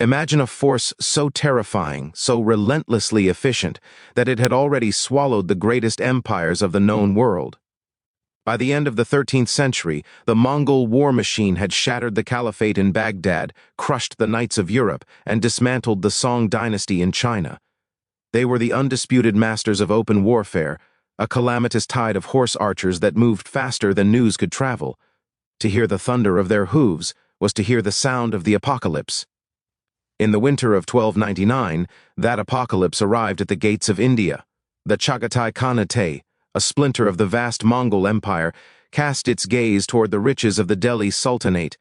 Imagine a force so terrifying, so relentlessly efficient, that it had already swallowed the greatest empires of the known world. By the end of the 13th century, the Mongol war machine had shattered the caliphate in Baghdad, crushed the knights of Europe, and dismantled the Song dynasty in China. They were the undisputed masters of open warfare, a calamitous tide of horse archers that moved faster than news could travel. To hear the thunder of their hooves was to hear the sound of the apocalypse. In the winter of 1299, that apocalypse arrived at the gates of India. The Chagatai Khanate, a splinter of the vast Mongol Empire, cast its gaze toward the riches of the Delhi Sultanate.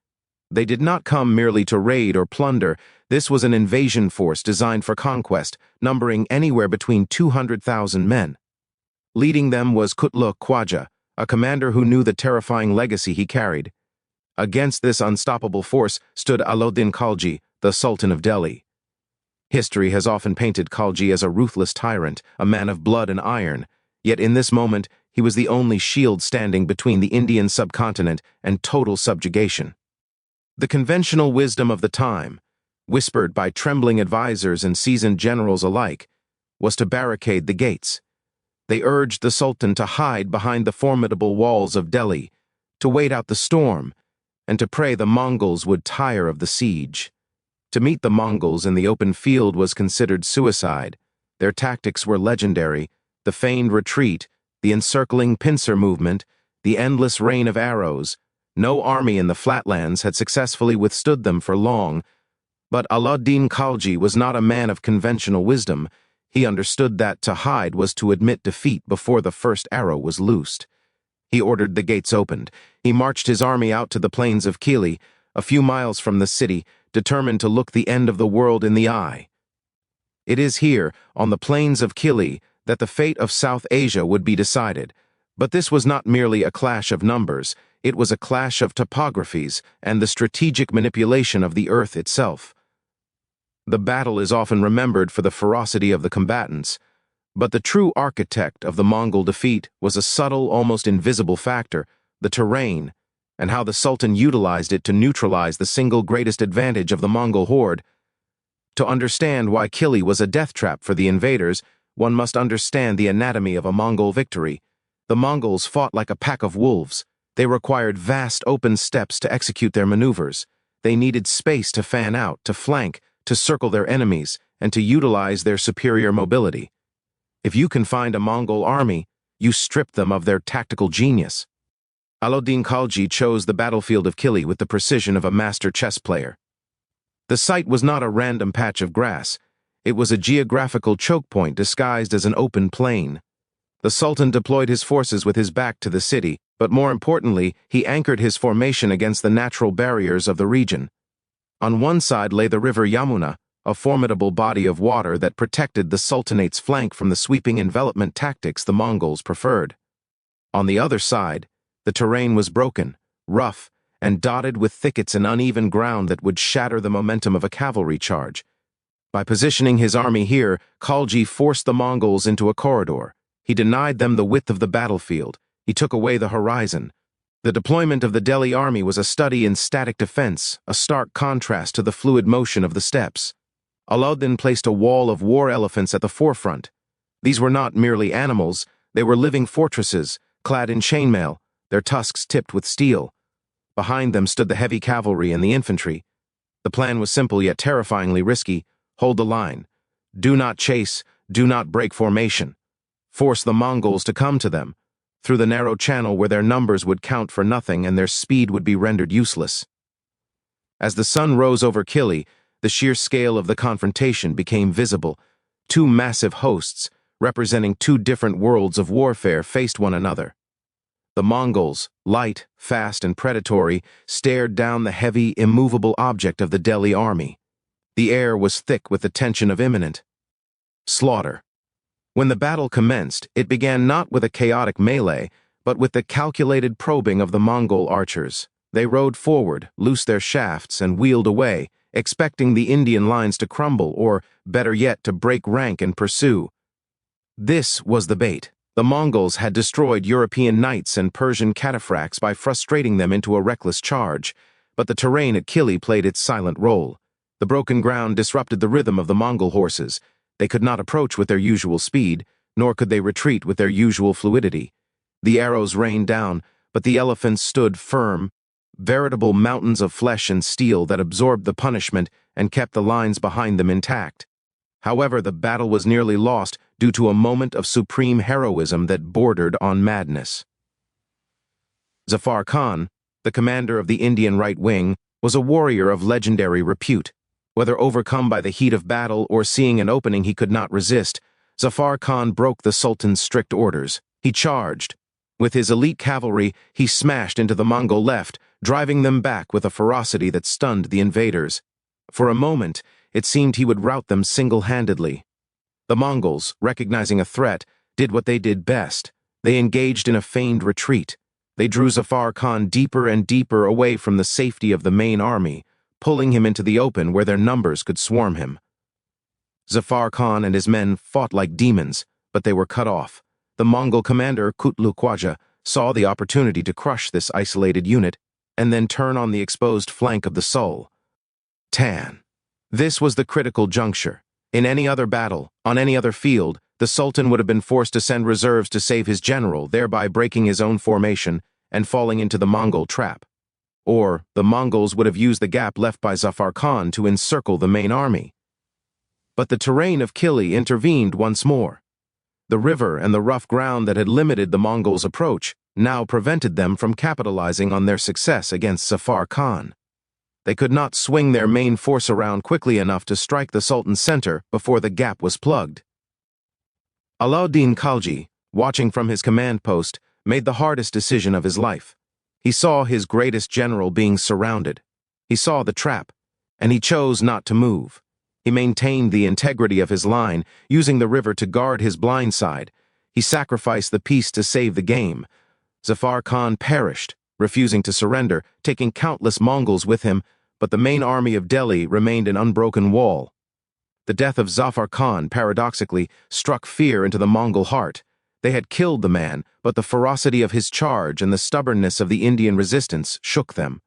They did not come merely to raid or plunder. This was an invasion force designed for conquest, numbering anywhere between 200,000 men. Leading them was Kutluk Khwaja, a commander who knew the terrifying legacy he carried. Against this unstoppable force stood Alauddin Khalji, the Sultan of Delhi. History has often painted Khalji as a ruthless tyrant, a man of blood and iron. Yet in this moment, he was the only shield standing between the Indian subcontinent and total subjugation. The conventional wisdom of the time, whispered by trembling advisors and seasoned generals alike, was to barricade the gates. They urged the Sultan to hide behind the formidable walls of Delhi, to wait out the storm, and to pray the Mongols would tire of the siege. To meet the Mongols in the open field was considered suicide. Their tactics were legendary: the feigned retreat, the encircling pincer movement, the endless rain of arrows. No army in the flatlands had successfully withstood them for long. But Alauddin Khalji was not a man of conventional wisdom. He understood that to hide was to admit defeat before the first arrow was loosed. He ordered the gates opened. He marched his army out to the plains of Kili, a few miles from the city, determined to look the end of the world in the eye. It is here, on the plains of Kili, that the fate of South Asia would be decided. But this was not merely a clash of numbers, it was a clash of topographies and the strategic manipulation of the earth itself. The battle is often remembered for the ferocity of the combatants, but the true architect of the Mongol defeat was a subtle, almost invisible factor: the terrain, and how the Sultan utilized it to neutralize the single greatest advantage of the Mongol horde. To understand why Kili was a death trap for the invaders, one must understand the anatomy of a Mongol victory. The Mongols fought like a pack of wolves. They required vast open steppes to execute their maneuvers. They needed space to fan out, to flank, to circle their enemies, and to utilize their superior mobility. If you can find a Mongol army, you strip them of their tactical genius. Alauddin Khalji chose the battlefield of Kili with the precision of a master chess player. The site was not a random patch of grass. It was a geographical choke point disguised as an open plain. The Sultan deployed his forces with his back to the city, but more importantly, he anchored his formation against the natural barriers of the region. On one side lay the river Yamuna, a formidable body of water that protected the Sultanate's flank from the sweeping envelopment tactics the Mongols preferred. On the other side, the terrain was broken, rough, and dotted with thickets and uneven ground that would shatter the momentum of a cavalry charge. By positioning his army here, Khalji forced the Mongols into a corridor. He denied them the width of the battlefield. He took away the horizon. The deployment of the Delhi army was a study in static defense, a stark contrast to the fluid motion of the steppes. Alauddin placed a wall of war elephants at the forefront. These were not merely animals, they were living fortresses, clad in chainmail, their tusks tipped with steel. Behind them stood the heavy cavalry and the infantry. The plan was simple yet terrifyingly risky: hold the line. Do not chase, do not break formation. Force the Mongols to come to them, through the narrow channel where their numbers would count for nothing and their speed would be rendered useless. As the sun rose over Kili, the sheer scale of the confrontation became visible. Two massive hosts, representing two different worlds of warfare, faced one another. The Mongols, light, fast, and predatory, stared down the heavy, immovable object of the Delhi army. The air was thick with the tension of imminent slaughter. When the battle commenced, it began not with a chaotic melee, but with the calculated probing of the Mongol archers. They rode forward, loosed their shafts, and wheeled away, expecting the Indian lines to crumble, or, better yet, to break rank and pursue. This was the bait. The Mongols had destroyed European knights and Persian cataphracts by frustrating them into a reckless charge, but the terrain at Kili played its silent role. The broken ground disrupted the rhythm of the Mongol horses. They could not approach with their usual speed, nor could they retreat with their usual fluidity. The arrows rained down, but the elephants stood firm, veritable mountains of flesh and steel that absorbed the punishment and kept the lines behind them intact. However, the battle was nearly lost due to a moment of supreme heroism that bordered on madness. Zafar Khan, the commander of the Indian right wing, was a warrior of legendary repute. Whether overcome by the heat of battle or seeing an opening he could not resist, Zafar Khan broke the Sultan's strict orders. He charged. With his elite cavalry, he smashed into the Mongol left, driving them back with a ferocity that stunned the invaders. For a moment, it seemed he would rout them single-handedly. The Mongols, recognizing a threat, did what they did best. They engaged in a feigned retreat. They drew Zafar Khan deeper and deeper away from the safety of the main army, pulling him into the open where their numbers could swarm him. Zafar Khan and his men fought like demons, but they were cut off. The Mongol commander, Kutlu Khwaja, saw the opportunity to crush this isolated unit and then turn on the exposed flank of the Sultan. This was the critical juncture. In any other battle, on any other field, the Sultan would have been forced to send reserves to save his general, thereby breaking his own formation and falling into the Mongol trap. Or the Mongols would have used the gap left by Zafar Khan to encircle the main army. But the terrain of Kili intervened once more. The river and the rough ground that had limited the Mongols' approach now prevented them from capitalizing on their success against Zafar Khan. They could not swing their main force around quickly enough to strike the Sultan's center before the gap was plugged. Alauddin Khalji, watching from his command post, made the hardest decision of his life. He saw his greatest general being surrounded. He saw the trap, and he chose not to move. He maintained the integrity of his line, using the river to guard his blind side. He sacrificed the peace to save the game. Zafar Khan perished, refusing to surrender, taking countless Mongols with him, but the main army of Delhi remained an unbroken wall. The death of Zafar Khan, paradoxically, struck fear into the Mongol heart. They had killed the man, but the ferocity of his charge and the stubbornness of the Indian resistance shook them.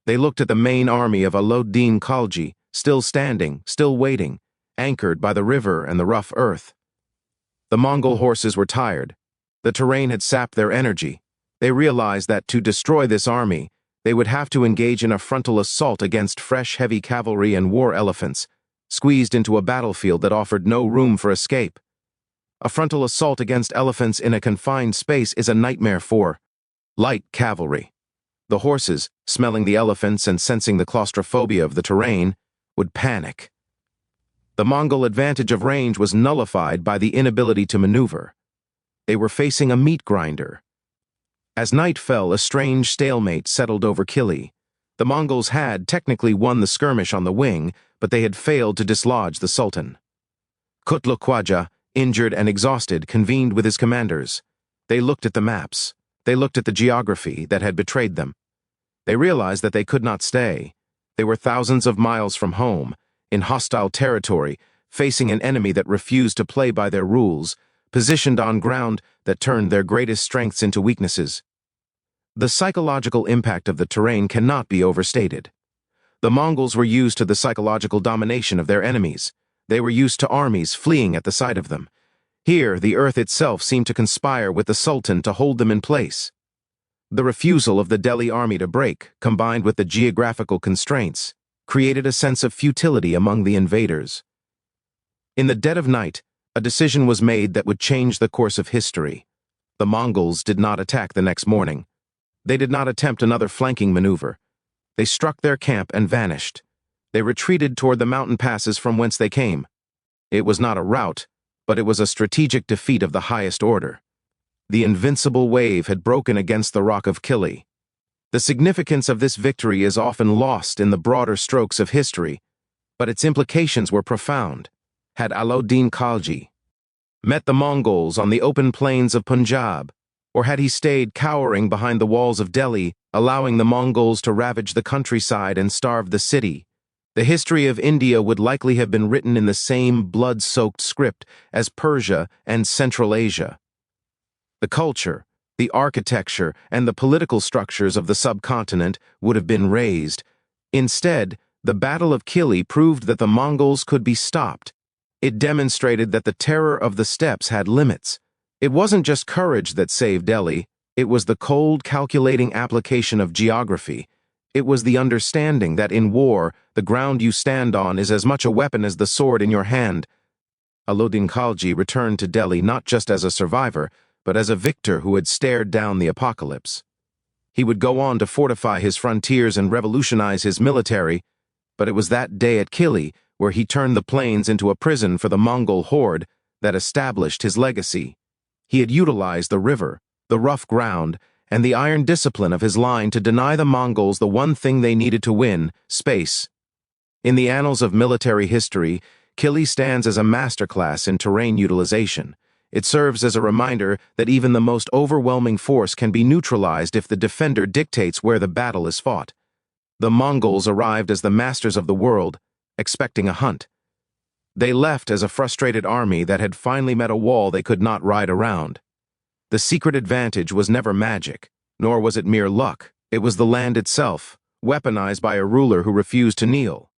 They looked at the main army of Alauddin Khalji, still standing, still waiting, anchored by the river and the rough earth. The Mongol horses were tired. The terrain had sapped their energy. They realized that to destroy this army, they would have to engage in a frontal assault against fresh heavy cavalry and war elephants, squeezed into a battlefield that offered no room for escape. A frontal assault against elephants in a confined space is a nightmare for light cavalry. The horses, smelling the elephants and sensing the claustrophobia of the terrain, would panic. The Mongol advantage of range was nullified by the inability to maneuver. They were facing a meat grinder. As night fell, a strange stalemate settled over Kili. The Mongols had technically won the skirmish on the wing, but they had failed to dislodge the Sultan. Kutlu Khwaja, injured and exhausted, convened with his commanders. They looked at the maps. They looked at the geography that had betrayed them. They realized that they could not stay. They were thousands of miles from home, in hostile territory, facing an enemy that refused to play by their rules, positioned on ground that turned their greatest strengths into weaknesses. The psychological impact of the terrain cannot be overstated. The Mongols were used to the psychological domination of their enemies. They were used to armies fleeing at the sight of them. Here, the earth itself seemed to conspire with the Sultan to hold them in place. The refusal of the Delhi army to break, combined with the geographical constraints, created a sense of futility among the invaders. In the dead of night, a decision was made that would change the course of history. The Mongols did not attack the next morning. They did not attempt another flanking maneuver. They struck their camp and vanished. They retreated toward the mountain passes from whence they came. It was not a rout, but it was a strategic defeat of the highest order. The invincible wave had broken against the rock of Kili. The significance of this victory is often lost in the broader strokes of history, but its implications were profound. Had Alauddin Khalji met the Mongols on the open plains of Punjab, or had he stayed cowering behind the walls of Delhi, allowing the Mongols to ravage the countryside and starve the city, the history of India would likely have been written in the same blood-soaked script as Persia and Central Asia. The culture, the architecture, and the political structures of the subcontinent would have been razed. Instead, The Battle of Kili proved that the Mongols could be stopped. It demonstrated that the terror of the steppes had limits. It wasn't just courage that saved Delhi, it was the cold, calculating application of geography. It was the understanding that in war, the ground you stand on is as much a weapon as the sword in your hand. Alauddin Khalji returned to Delhi not just as a survivor, but as a victor who had stared down the apocalypse. He would go on to fortify his frontiers and revolutionize his military, but it was that day at Kili, where he turned the plains into a prison for the Mongol horde, that established his legacy. He had utilized the river, the rough ground, and the iron discipline of his line to deny the Mongols the one thing they needed to win: space. In the annals of military history, Kili stands as a masterclass in terrain utilization. It serves as a reminder that even the most overwhelming force can be neutralized if the defender dictates where the battle is fought. The Mongols arrived as the masters of the world, expecting a hunt. They left as a frustrated army that had finally met a wall they could not ride around. The secret advantage was never magic, nor was it mere luck. It was the land itself, weaponized by a ruler who refused to kneel.